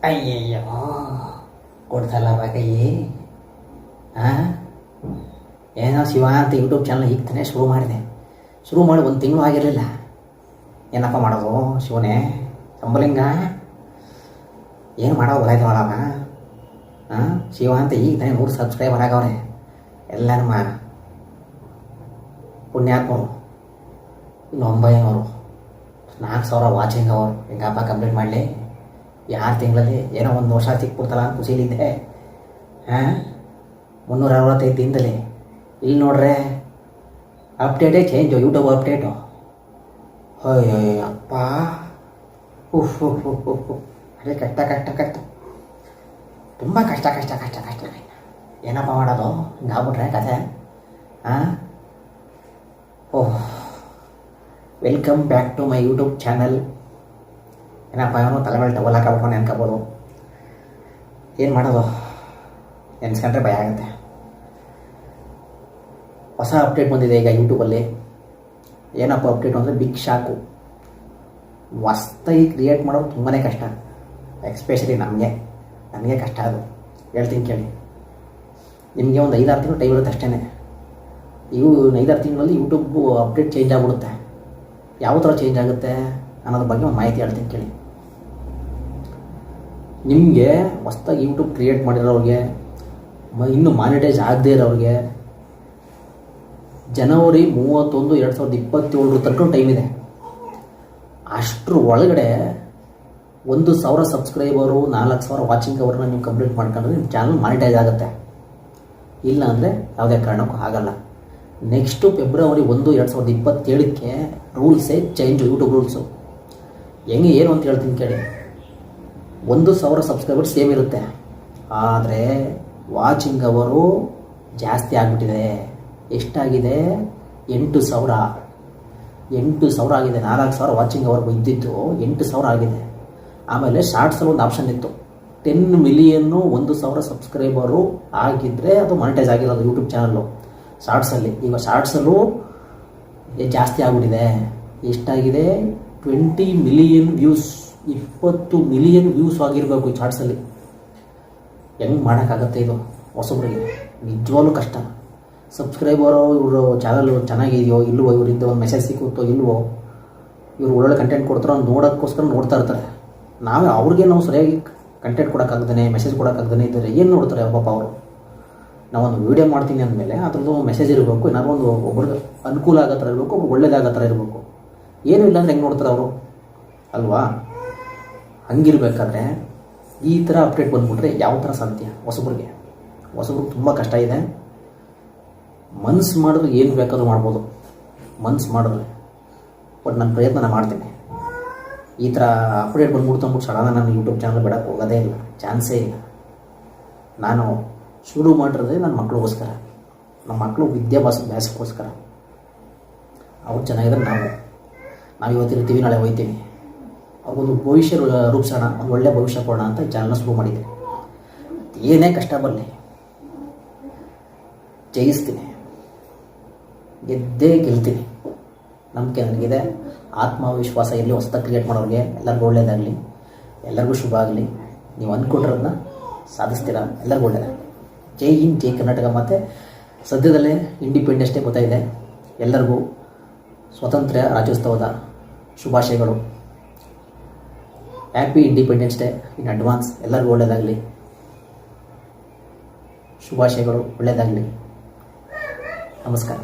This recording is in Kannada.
ಅಯ್ಯಯ್ಯೋ ಕೊಡ್ತಲ್ಲ ಕೈಯಿ. ಏನೋ ಶಿವ ಅಂತ ಯೂಟ್ಯೂಬ್ ಚಾನಲ್ ಈಗ ತಾನೇ ಶುರು ಮಾಡಿದೆ. ಶುರು ಮಾಡಿ ಒಂದು ತಿಂಗಳು ಆಗಿರಲಿಲ್ಲ. ಏನಪ್ಪ ಮಾಡೋದು ಶಿವನೇ ಸಂಬಲಿಂಗ, ಏನು ಮಾಡೋದು ಗೊತ್ತಾಯ್ತವಳವ. ಶಿವ ಅಂತ ಈಗ ತಾನೇ 100 ಸಬ್ಸ್ಕ್ರೈಬರ್ ಆಗವ್ರೆ. ಎಲ್ಲ ನಮ್ಮ ಪುಣ್ಯಾತ್ಮರು. ಇನ್ನು 900 4,000 ವಾಚಿಂಗ್ ಅವರು. ಹೆಂಗಪ್ಪ ಕಂಪ್ಲೀಟ್ ಮಾಡಲಿ? 6 ತಿಂಗಳಲ್ಲಿ ಏನೋ 1 ವರ್ಷ ಸಿಕ್ಬಿಡ್ತಲ್ಲ ಅಂತ ಖುಷಿಲಿದ್ದೆ. 365 ದಿನದಲ್ಲಿ ಇಲ್ಲಿ ನೋಡ್ರೆ ಅಪ್ಡೇಟೇ ಚೇಂಜು, ಯೂಟ್ಯೂಬ್ ಅಪ್ಡೇಟು. ಅಯ್ಯಪ್ಪ ಅದೇ ಕಷ್ಟ ತುಂಬ ಕಷ್ಟ. ಏನಪ್ಪ ಮಾಡೋದು? ಹಿಂಗಾಗ್ಬಿಟ್ರೆ ಕತೆ. Welcome back to my YouTube channel. ಏನಪ್ಪ ಅವನು ತಲೆ ಮೇಲೆ ಟವಲ್ ಹಾಕಬಿಟ್ಟು ನೆನ್ಕೋಬೋದು. ಏನು ಮಾಡೋದು? ನೆನ್ಸ್ಕೊಂಡ್ರೆ ಭಯ ಆಗುತ್ತೆ. ಹೊಸ ಅಪ್ಡೇಟ್ ಬಂದಿದೆ ಈಗ ಯೂಟ್ಯೂಬಲ್ಲಿ. ಏನಪ್ಪ ಅಪ್ಡೇಟು ಅಂದರೆ ಬಿಗ್ ಶಾಕು. ಹೊಸ್ದಾಗಿ ಕ್ರಿಯೇಟ್ ಮಾಡೋದು ತುಂಬಾ ಕಷ್ಟ, ಎಕ್ಸ್ಪೆಷಲಿ ನನಗೆ ಕಷ್ಟ ಅದು. ಹೇಳ್ತೀನಿ ಕೇಳಿ. ನಿಮಗೆ ಒಂದು 5-6 ತಿಂಗಳು ಟೈಮ್ ಇರುತ್ತೆ ಅಷ್ಟೇ. 5-6 ತಿಂಗಳಲ್ಲಿ ಯೂಟ್ಯೂಬ್ ಅಪ್ಡೇಟ್ ಚೇಂಜ್ ಆಗಿಬಿಡುತ್ತೆ. ಯಾವ ಥರ ಚೇಂಜ್ ಆಗುತ್ತೆ ಅನ್ನೋದ್ರ ಬಗ್ಗೆ ಒಂದು ಮಾಹಿತಿ ಹೇಳ್ತೀನಿ ಕೇಳಿ. ನಿಮಗೆ ಹೊಸ್ದಾಗಿ ಯೂಟ್ಯೂಬ್ ಕ್ರಿಯೇಟ್ ಮಾಡಿರೋರಿಗೆ, ಇನ್ನೂ ಮಾನಿಟೈಸ್ ಆಗದೇ ಇರೋರಿಗೆ ಜನವರಿ 31, 2027 ತನಕ ಟೈಮ್ ಇದೆ. ಅಷ್ಟರ ಒಳಗಡೆ 1,000 ಸಬ್ಸ್ಕ್ರೈಬರು, 4,000 ವಾಚಿಂಗ್ ಅವರ್ನ ನೀವು ಕಂಪ್ಲೀಟ್ ಮಾಡ್ಕೊಂಡ್ರೆ ನಿಮ್ಮ ಚಾನಲ್ ಮಾನಿಟೈಸ್ ಆಗುತ್ತೆ. ಇಲ್ಲ ಅಂದರೆ ಯಾವುದೇ ಕಾರಣಕ್ಕೂ ಆಗಲ್ಲ. ನೆಕ್ಸ್ಟು ಫೆಬ್ರವರಿ 1, 2027ಕ್ಕೆ ರೂಲ್ಸೇ ಚೇಂಜು, ಯೂಟ್ಯೂಬ್ ರೂಲ್ಸು. ಹೆಂಗೆ ಏನು ಅಂತ ಹೇಳ್ತೀನಿ ಕೇಳಿ. 1,000 ಸಬ್ಸ್ಕ್ರೈಬರ್ ಸೇಮ್ ಇರುತ್ತೆ, ಆದರೆ ವಾಚಿಂಗ್ ಅವರು ಜಾಸ್ತಿ ಆಗಿಬಿಟ್ಟಿದೆ. ಎಷ್ಟಾಗಿದೆ? 8,000 ಆಗಿದೆ. 4,000 ವಾಚಿಂಗ್ ಅವರ್ ಇದ್ದಿದ್ದು 8,000 ಆಗಿದೆ. ಆಮೇಲೆ ಶಾರ್ಟ್ಸಲ್ಲಿ ಒಂದು ಆಪ್ಷನ್ ಇತ್ತು, 10 ಮಿಲಿಯನ್ನು 1,000 ಸಬ್ಸ್ಕ್ರೈಬರು ಆಗಿದ್ದರೆ ಅದು ಮಾನಿಟೈಸ್ ಆಗಿರೋದು ಯೂಟ್ಯೂಬ್ ಚಾನಲ್ಲು ಶಾರ್ಟ್ಸಲ್ಲಿ. ಈಗ ಶಾರ್ಟ್ಸಲ್ಲೂ ಜಾಸ್ತಿ ಆಗಿಬಿಟ್ಟಿದೆ. ಎಷ್ಟಾಗಿದೆ? 20 ಮಿಲಿಯನ್ ವ್ಯೂಸ್, 20 ಮಿಲಿಯನ್ ವ್ಯೂಸ್ ಆಗಿರಬೇಕು ಈ ಶಾರ್ಟ್ಸಲ್ಲಿ. ಹೆಂಗೆ ಮಾಡೋಕ್ಕಾಗತ್ತೆ ಇದು ಹೊಸಬ್ರಿಗೆ? ನಿಜವಾಗ್ಲೂ ಕಷ್ಟ. ಸಬ್ಸ್ಕ್ರೈಬರು ಇವರು ಚಾನಲ್ಲು ಚೆನ್ನಾಗಿದೆಯೋ ಇಲ್ವೋ, ಇವರಿಂದ ಒಂದು ಮೆಸೇಜ್ ಸಿಕ್ಕುತ್ತೋ ಇಲ್ವೋ, ಇವರು ಒಳ್ಳೊಳ್ಳೆ ಕಂಟೆಂಟ್ ಕೊಡ್ತಾರೋ ನೋಡೋಕ್ಕೋಸ್ಕರ ನೋಡ್ತಾ ಇರ್ತಾರೆ. ನಾವು ಸರಿಯಾಗಿ ಕಂಟೆಂಟ್ ಕೊಡೋಕ್ಕಾಗ್ದೇ, ಮೆಸೇಜ್ ಕೊಡೋಕ್ಕಾಗ್ದೇ ಇದ್ದಾರೆ ಏನು ನೋಡ್ತಾರೆ ಪಾಪ ಅವರು? ನಾವೊಂದು ವೀಡಿಯೋ ಮಾಡ್ತೀನಿ ಅಂದಮೇಲೆ ಅದ್ರದ್ದು ಮೆಸೇಜ್ ಇರಬೇಕು, ಏನಾದ್ರು ಒಂದು ಒಬ್ರಿಗೆ ಅನುಕೂಲ ಆಗೋ ಥರ ಇರಬೇಕು, ಒಬ್ರು ಒಳ್ಳೇದಾಗೋ ಥರ ಇರಬೇಕು. ಏನೂ ಇಲ್ಲ ಅಂದರೆ ಹೆಂಗೆ ನೋಡ್ತಾರೆ ಅವರು ಅಲ್ವಾ? ಹಂಗಿರ್ಬೇಕಾದ್ರೆ ಈ ಥರ ಅಪ್ಡೇಟ್ ಬಂದುಬಿಟ್ರೆ ಯಾವ ಥರ ಸಾಧ್ಯ? ಹೊಸಬ್ರಿಗೆ ತುಂಬ ಕಷ್ಟ ಇದೆ. ಮನ್ಸು ಮಾಡಿದ್ರೆ ಏನು ಬೇಕಾದ್ರೂ ಮಾಡ್ಬೋದು, ಮನ್ಸು ಮಾಡಿದ್ರೆ. ಬಟ್ ನನ್ನ ಪ್ರಯತ್ನ ಮಾಡ್ತೀನಿ. ಈ ಥರ ಅಪ್ಡೇಟ್ ಬಂದ್ಬಿಡ್ತು ಸಡನ್ನ ನಾನು ಯೂಟ್ಯೂಬ್ ಚಾನಲ್ ಬಿಡೋಕ್ಕೆ ಹೋಗೋದೇ ಇಲ್ಲ, ಚಾನ್ಸೇ ಇಲ್ಲ. ನಾನು ಶುರು ಮಾಡಿರೋದೇ ನನ್ನ ಮಕ್ಳಿಗೋಸ್ಕರ, ನಮ್ಮ ಮಕ್ಕಳು ವಿದ್ಯಾಭ್ಯಾಸಕ್ಕೋಸ್ಕರ. ಅವ್ರು ಚೆನ್ನಾಗಿದ್ರೆ ನಾವು ಇವತ್ತಿರ್ತೀವಿ, ನಾಳೆ ಹೋಗ್ತೀವಿ. ಅವ್ರಿಗೊಂದು ಭವಿಷ್ಯ ರೂಪಿಸೋಣ, ಒಂದು ಒಳ್ಳೆಯ ಭವಿಷ್ಯ ಕೊಡೋಣ ಅಂತ ಈ ಚಾನಲ್ನ ಶುರು ಮಾಡಿದ್ದೆ. ಏನೇ ಕಷ್ಟ ಬರಲಿ ಜಯಿಸ್ತೀನಿ, ಗೆದ್ದೇ ಗೆಲ್ತೀನಿ. ನಂಬಿಕೆ ನನಗಿದೆ, ಆತ್ಮವಿಶ್ವಾಸ. ಎಲ್ಲಿ ಹೊಸದಾಗಿ ಕ್ರಿಯೇಟ್ ಮಾಡೋರಿಗೆ ಎಲ್ಲರಿಗೂ ಒಳ್ಳೆಯದಾಗಲಿ, ಎಲ್ಲರಿಗೂ ಶುಭ ಆಗಲಿ. ನೀವು ಅಂದ್ಕೊಟ್ಟಿರೋದನ್ನ ಸಾಧಿಸ್ತೀರಾ, ಎಲ್ಲರಿಗೂ ಒಳ್ಳೆಯದಾಗಲಿ. ಜೈ ಹಿಂದ್, ಜೈ ಕರ್ನಾಟಕ. ಮತ್ತು ಸದ್ಯದಲ್ಲೇ ಇಂಡಿಪೆಂಡೆನ್ಸ್ ಡೇ ಗೊತ್ತಾಯಿದೆ. ಎಲ್ಲರಿಗೂ ಸ್ವಾತಂತ್ರ್ಯ ರಾಜ್ಯೋತ್ಸವದ ಶುಭಾಶಯಗಳು. Happy independence day in advance. ಎಲ್ಲರಿಗೂ ಒಳ್ಳೆಯದಾಗಲಿ, ಶುಭಾಶಯಗಳು, ಒಳ್ಳೆಯದಾಗಲಿ. ನಮಸ್ಕಾರ.